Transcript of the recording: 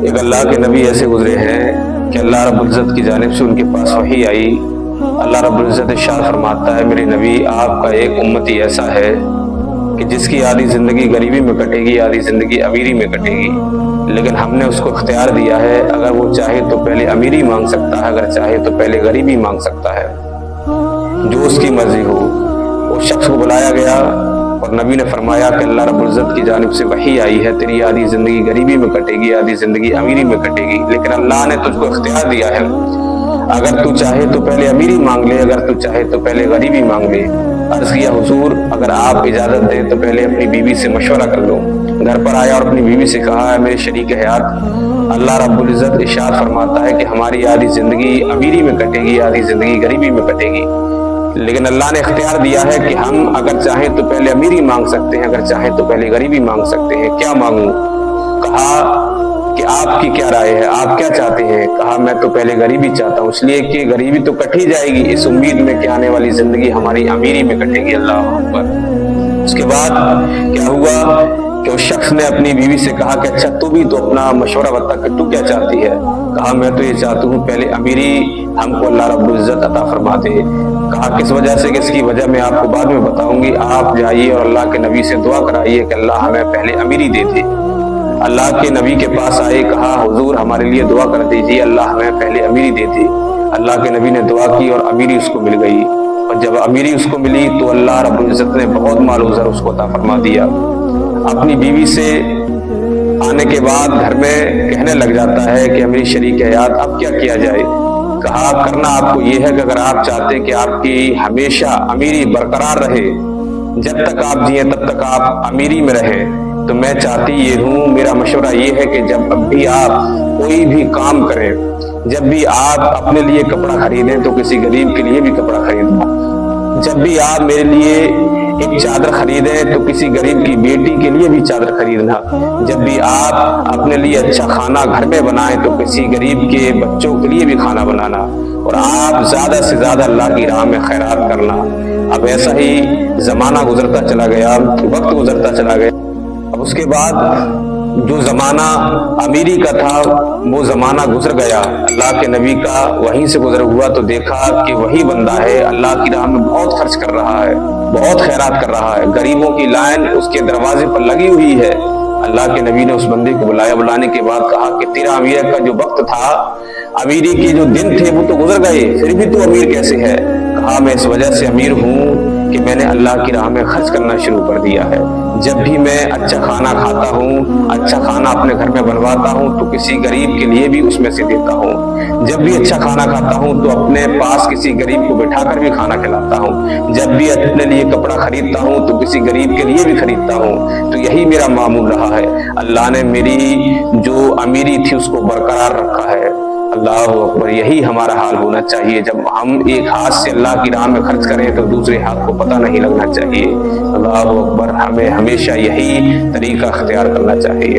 ایک اللہ کے نبی ایسے گزرے ہیں کہ اللہ رب العزت کی جانب سے ان کے پاس وحی آئی. اللہ رب العزت ارشاد فرماتا ہے میرے نبی آپ کا ایک امتی ایسا ہے کہ جس کی آدھی زندگی غریبی میں کٹے گی آدھی زندگی امیری میں کٹے گی، لیکن ہم نے اس کو اختیار دیا ہے اگر وہ چاہے تو پہلے امیری مانگ سکتا ہے، اگر چاہے تو پہلے غریبی مانگ سکتا ہے، جو اس کی مرضی ہو. اس شخص کو بلایا گیا اور نبی نے فرمایا کہ اللہ رب العزت کی جانب سے وحی آئی ہے تیری آدھی زندگی غریبی میں کٹے گی آدھی زندگی امیری میں کٹے گی، لیکن اللہ نے تجھ کو اختیار دیا ہے اگر تو چاہے تو پہلے امیری مانگ لے، اگر تو چاہے تو پہلے غریبی مانگ لے. عرض کیا حضور اگر آپ اجازت دیں تو پہلے اپنی بیوی سے مشورہ کر لو. گھر پر آیا اور اپنی بیوی سے کہا ہے میرے شریک حیات اللہ رب العزت ارشاد فرماتا ہے کہ ہماری آدھی زندگی امیری میں کٹے گی آدھی زندگی غریبی میں کٹے گی، لیکن اللہ نے اختیار دیا ہے کہ ہم اگر چاہیں تو پہلے امیری مانگ سکتے ہیں، اگر چاہیں تو پہلے غریبی مانگ سکتے ہیں. کیا مانگوں؟ کہا کہ آپ کی کیا رائے ہے، آپ کیا چاہتے ہیں؟ کہا میں تو پہلے غریبی چاہتا ہوں، اس لیے کہ غریبی تو کٹ ہی جائے گی اس امید میں کہ آنے والی زندگی ہماری امیری میں کٹے گی. اللہ اکبر. اس کے بعد کیا ہوا کہ اس شخص نے اپنی بیوی سے کہا کہ اچھا تو بھی تو اپنا مشورہ بتا کہ تو کیا چاہتی ہے. کہا میں تو یہ چاہتا ہوں پہلے امیری ہم کو اللہ رب العزت عطا فرما دے. کہا کس وجہ سے؟ کہ اس کی وجہ میں آپ کو بعد میں بتاؤں گی، آپ جائیے اور اللہ کے نبی سے دعا کرائیے کہ اللہ ہمیں پہلے امیری دے دے. اللہ کے نبی کے پاس آئے، کہا حضور ہمارے لیے دعا کر دیجیے اللہ ہمیں پہلے امیری دے دے. اللہ کے نبی نے دعا کی اور امیری اس کو مل گئی، اور جب امیری اس کو ملی تو اللہ رب العزت نے بہت مال و زر اس کو عطا فرما دیا. اپنی بیوی سے آنے کے بعد گھر میں کہنے لگ جاتا ہے کہ میری شریک حیات اب کیا کیا جائے. کہا کرنا آپ کو یہ ہے کہ اگر آپ چاہتے کہ آپ کی ہمیشہ امیری برقرار رہے، جب تک آپ جئیں تب تک آپ امیری میں رہیں، تو میں چاہتی یہ ہوں، میرا مشورہ یہ ہے کہ جب اب بھی آپ کوئی بھی کام کریں، جب بھی آپ اپنے لیے کپڑا خریدیں تو کسی غریب کے لیے بھی کپڑا خریدنا، جب بھی آپ میرے لیے ایک چادر خریدیں تو کسی غریب کی بیٹی کے لیے بھی چادر خریدنا، جب بھی آپ اپنے لیے اچھا کھانا گھر میں بنائیں تو کسی غریب کے بچوں کے لیے بھی کھانا بنانا، اور آپ زیادہ سے زیادہ اللہ کی راہ میں خیرات کرنا. اب ایسا ہی زمانہ گزرتا چلا گیا، وقت گزرتا چلا گیا. اب اس کے بعد جو زمانہ امیری کا تھا وہ زمانہ گزر گیا. اللہ کے نبی کا وہیں سے گزر ہوا تو دیکھا کہ وہی بندہ ہے اللہ کی راہ میں بہت خرچ کر رہا ہے، بہت خیرات کر رہا ہے، غریبوں کی لائن اس کے دروازے پر لگی ہوئی ہے. اللہ کے نبی نے اس بندے کو بلایا، بلانے کے بعد کہا کہ تیرا امیر کا جو وقت تھا، امیری کے جو دن تھے وہ تو گزر گئے، پھر بھی تو امیر کیسے ہے؟ کہا میں اس وجہ سے امیر ہوں کہ میں نے اللہ کی راہ میں خرچ کرنا شروع کر دیا ہے. جب بھی میں اچھا کھانا کھاتا ہوں، اچھا کھانا اپنے گھر میں بنواتا ہوں تو کسی غریب کے لیے بھی اس میں سے دیتا ہوں. جب بھی اچھا کھانا کھاتا ہوں تو اپنے پاس کسی غریب کو بٹھا کر بھی کھانا کھلاتا ہوں. جب بھی اپنے لیے کپڑا خریدتا ہوں تو کسی غریب کے لیے بھی خریدتا ہوں. تو یہی میرا معمول رہا ہے. اللہ نے میری جو امیری تھی اس کو برقرار رکھا ہے. اللہ اکبر. یہی ہمارا حال ہونا چاہیے. جب ہم ایک ہاتھ سے اللہ کی راہ میں خرچ کریں تو دوسرے ہاتھ کو پتہ نہیں لگنا چاہیے. اللہ اکبر. ہمیں ہمیشہ یہی طریقہ اختیار کرنا چاہیے.